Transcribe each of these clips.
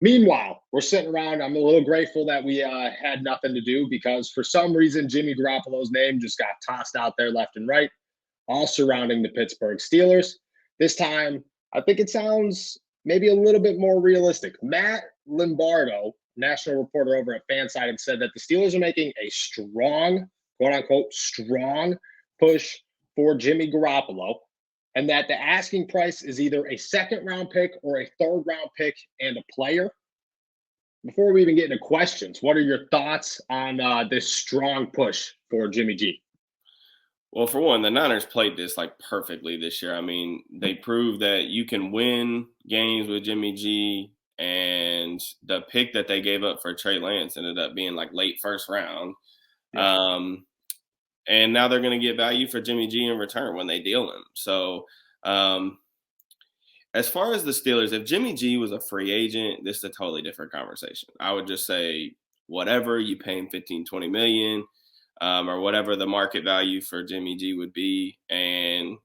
Meanwhile, we're sitting around. I'm a little grateful that we had nothing to do because for some reason, Jimmy Garoppolo's name just got tossed out there left and right, all surrounding the Pittsburgh Steelers. This time, I think it sounds maybe a little bit more realistic. Matt Lombardo, national reporter over at Fansided, said that the Steelers are making a strong, quote unquote, strong push for Jimmy Garoppolo, and that the asking price is either a second round pick or a third round pick and a player. Before we even get into questions, what are your thoughts on this strong push for Jimmy G? Well, for one, the Niners played this like perfectly this year. I mean, they proved that you can win games with Jimmy G, and the pick that they gave up for Trey Lance ended up being like late first round. Yeah. And now they're going to get value for Jimmy G in return when they deal him. So, as far as the Steelers, if Jimmy G was a free agent, this is a totally different conversation. I would just say, whatever, you pay him 15, 20 million, or whatever the market value for Jimmy G would be, and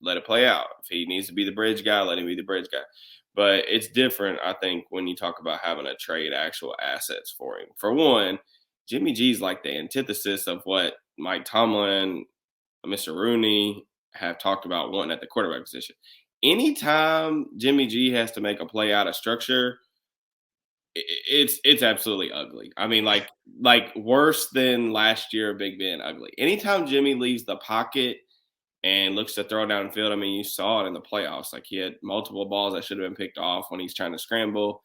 let it play out. If he needs to be the bridge guy, let him be the bridge guy. But it's different, I think, when you talk about having to trade actual assets for him. For one, Jimmy G's like the antithesis of what Mike Tomlin, Mr. Rooney have talked about wanting at the quarterback position. Anytime Jimmy G has to make a play out of structure, it's absolutely ugly. I mean, like worse than last year, Big Ben ugly. Anytime Jimmy leaves the pocket and looks to throw downfield, I mean, you saw it in the playoffs. Like, he had multiple balls that should have been picked off when he's trying to scramble.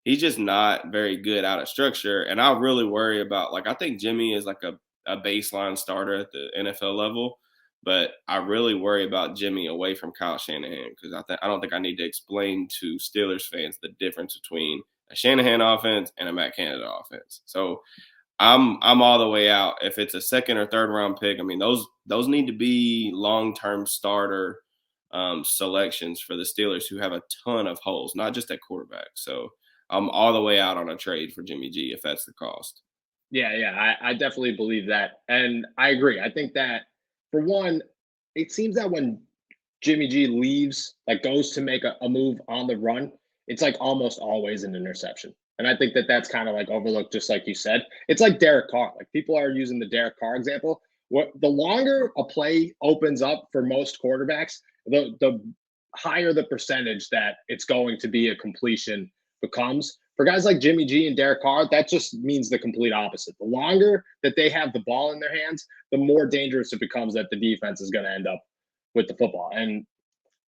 He's just not very good out of structure. And I really worry about, like, I think Jimmy is like a baseline starter at the NFL level. But I really worry about Jimmy away from Kyle Shanahan, because I don't think I need to explain to Steelers fans the difference between a Shanahan offense and a Matt Canada offense. So I'm all the way out. If it's a second or third round pick, I mean, those need to be long-term starter selections for the Steelers, who have a ton of holes, not just at quarterback. So I'm all the way out on a trade for Jimmy G if that's the cost. Yeah, I definitely believe that. And I agree. I think that, for one, it seems that when Jimmy G leaves, like goes to make a move on the run, it's like almost always an interception. And I think that that's kind of like overlooked, just like you said. It's like Derek Carr. Like, people are using the Derek Carr example. What the longer a play opens up for most quarterbacks, the higher the percentage that it's going to be a completion becomes. For guys like Jimmy G and Derek Carr, that just means the complete opposite. The longer that they have the ball in their hands, the more dangerous it becomes that the defense is going to end up with the football. And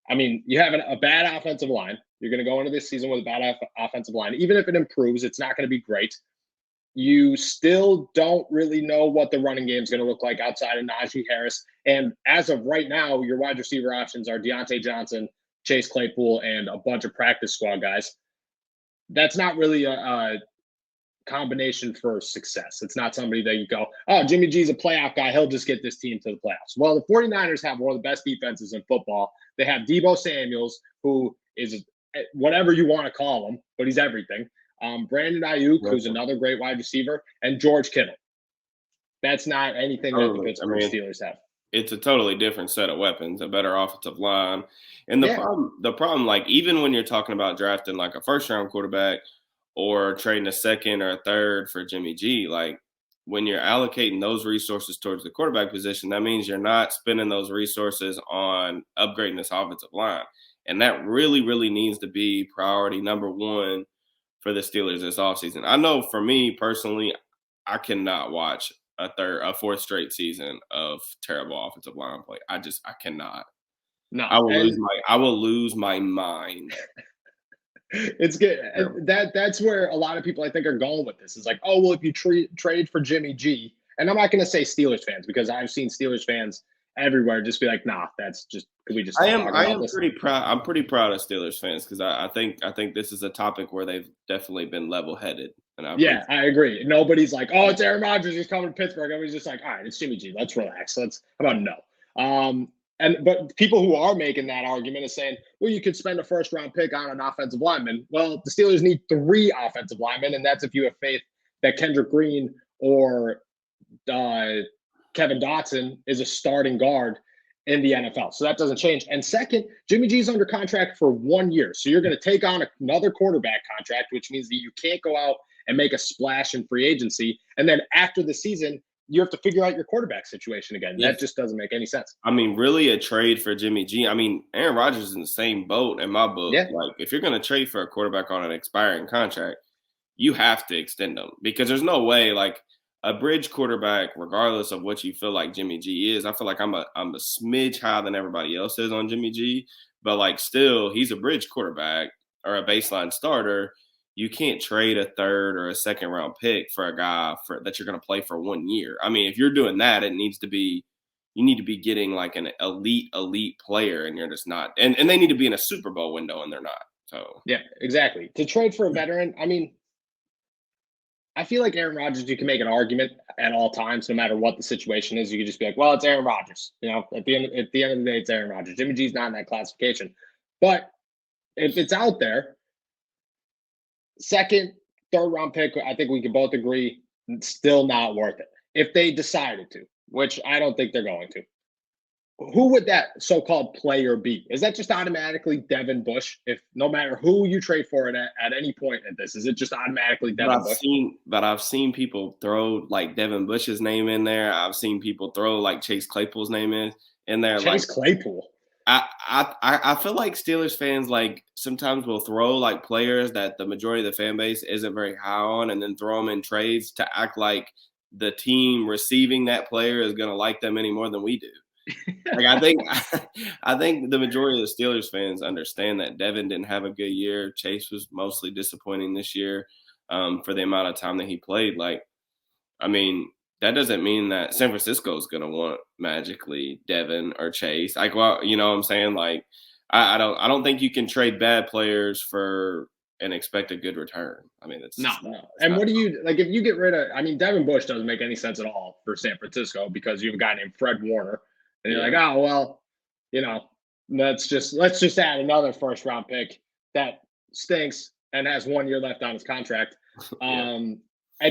I mean, you have a bad offensive line. You're going to go into this season with a bad offensive line. Even if it improves, it's not going to be great. You still don't really know what the running game is going to look like outside of Najee Harris. And as of right now, your wide receiver options are Deontay Johnson, Chase Claypool, and a bunch of practice squad guys. That's not really a combination for success. It's not somebody that you go, oh, Jimmy G's a playoff guy, he'll just get this team to the playoffs. Well, the 49ers have one of the best defenses in football. They have Deebo Samuels, who is whatever you want to call him, but he's everything. Brandon Ayuk, who's another great wide receiver, and George Kittle. That's not anything that the Pittsburgh Steelers have. It's a totally different set of weapons, a better offensive line. And the problem, like, even when you're talking about drafting like a first round quarterback or trading a second or a third for Jimmy G, like, when you're allocating those resources towards the quarterback position, that means you're not spending those resources on upgrading this offensive line. And that really, really needs to be priority number one for the Steelers this offseason. I know for me personally, I cannot watch a fourth straight season of terrible offensive line play. I cannot. No, I will lose my mind. It's good. That's where a lot of people, I think, are going with this. Is like, oh, well, if you trade for Jimmy G, and I'm not going to say Steelers fans, because I've seen Steelers fans everywhere just be like, nah, that's just, could we just? I am pretty proud. I'm pretty proud of Steelers fans, because I think this is a topic where they've definitely been level headed. Yeah, I agree. Nobody's like, oh, it's Aaron Rodgers, he's coming to Pittsburgh. Everybody's just like, all right, it's Jimmy G. Let's relax. How about no? But people who are making that argument is saying, well, you could spend a first round pick on an offensive lineman. Well, the Steelers need 3 offensive linemen, and that's if you have faith that Kendrick Green or Kevin Dotson is a starting guard in the NFL. So that doesn't change. And second, Jimmy G's under contract for 1 year. So you're going to take on another quarterback contract, which means that you can't go out and make a splash in free agency. And then after the season, you have to figure out your quarterback situation again. Yes. That just doesn't make any sense. I mean, really a trade for Jimmy G. I mean, Aaron Rodgers is in the same boat in my book. Yeah. Like, if you're going to trade for a quarterback on an expiring contract, you have to extend them because there's no way, like, a bridge quarterback, regardless of what you feel like Jimmy G is. I feel like I'm a smidge higher than everybody else is on Jimmy G, but like still, he's a bridge quarterback or a baseline starter. You can't trade a third or a second round pick for a guy that you're going to play for 1 year. I mean, if you're doing that, you need to be getting like an elite player, and you're just not. And they need to be in a Super Bowl window, and they're not. So yeah, exactly. To trade for a veteran, I mean, I feel like Aaron Rodgers, you can make an argument at all times, no matter what the situation is. You can just be like, well, it's Aaron Rodgers. You know, at the end of the day, it's Aaron Rodgers. Jimmy G's not in that classification. But if it's out there, second, third round pick, I think we can both agree, still not worth it. If they decided to, which I don't think they're going to. Who would that so-called player be? Is that just automatically Devin Bush? If no matter who you trade for it at any point in this, is it just automatically Devin Bush? I've seen people throw like Devin Bush's name in there. I've seen people throw like Chase Claypool's name in there. Chase Claypool. I feel like Steelers fans like sometimes will throw like players that the majority of the fan base isn't very high on, and then throw them in trades to act like the team receiving that player is going to like them any more than we do. Like I think the majority of the Steelers fans understand that Devin didn't have a good year. Chase was mostly disappointing this year for the amount of time that he played. Like, I mean, that doesn't mean that San Francisco is going to want magically Devin or Chase. Like, well, you know what I'm saying? Like, I don't think you can trade bad players and expect a good return. I mean, it's no. And what do you like if you get rid of? I mean, Devin Bush doesn't make any sense at all for San Francisco because you have a guy named Fred Warner. And you're like, oh, well, you know, let's just add another first round pick that stinks and has 1 year left on his contract. And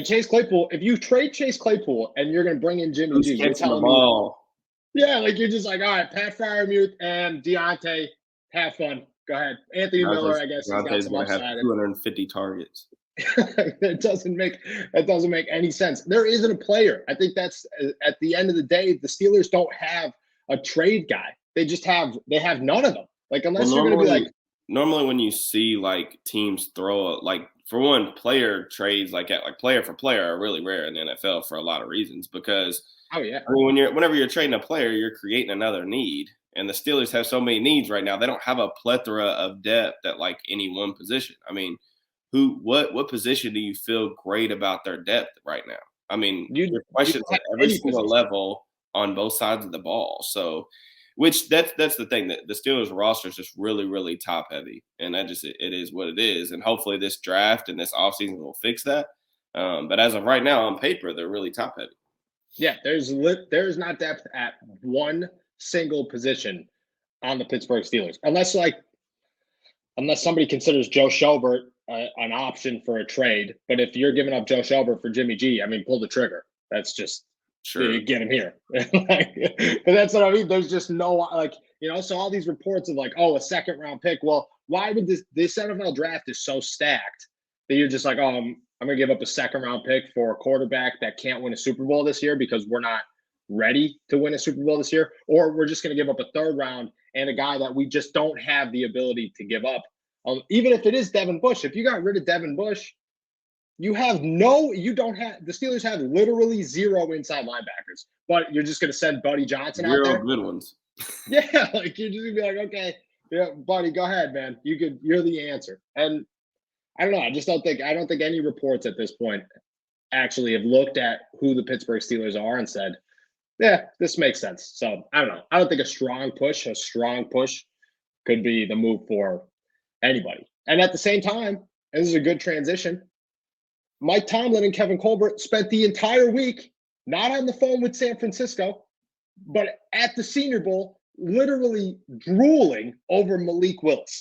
Chase Claypool, if you trade Chase Claypool and you're going to bring in Jimmy G, you're telling me, yeah, like you're just like, all right, Pat Freiermuth and Deontay, have fun. Go ahead. Anthony Miller, I guess, has got some upside. Have 250 targets. That doesn't make any sense. There isn't a player. I think that's at the end of the day, the Steelers don't have a trade guy. They have none of them. Like unless you're going to be like normally when you see like teams throw for one, player trades like player for player are really rare in the NFL for a lot of reasons because I mean whenever you're trading a player, you're creating another need. And the Steelers have so many needs right now. They don't have a plethora of depth at like any one position. I mean, what position do you feel great about their depth right now? I mean, your questions at every single level on both sides of the ball. So, which that's the thing that the Steelers roster is just really, really top heavy, and it is what it is. And hopefully this draft and this offseason will fix that. But as of right now, on paper, they're really top heavy. Yeah, there's not depth at one single position on the Pittsburgh Steelers, unless somebody considers Joe Schobert an option for a trade. But if you're giving up Joe Schobert for Jimmy G, I mean, pull the trigger. That's just sure. Get him here. But that's what I mean. There's just no so all these reports of like, oh, a second round pick. Well, why would this NFL draft is so stacked that you're just like, oh, I'm going to give up a second round pick for a quarterback that can't win a Super Bowl this year because we're not ready to win a Super Bowl this year, or we're just going to give up a third round and a guy that we just don't have the ability to give up. Even if it is Devin Bush, if you got rid of Devin Bush, the Steelers have literally zero inside linebackers, but you're just going to send Buddy Johnson out there. Zero good ones. Yeah. Like you're just going to be like, okay, yeah, Buddy, go ahead, man. You're the answer. And I don't know. I don't think any reports at this point actually have looked at who the Pittsburgh Steelers are and said, yeah, this makes sense. So I don't know. I don't think a strong push could be the move for anybody. And at the same time, and this is a good transition, Mike Tomlin and Kevin Colbert spent the entire week not on the phone with San Francisco, but at the Senior Bowl, literally drooling over Malik Willis.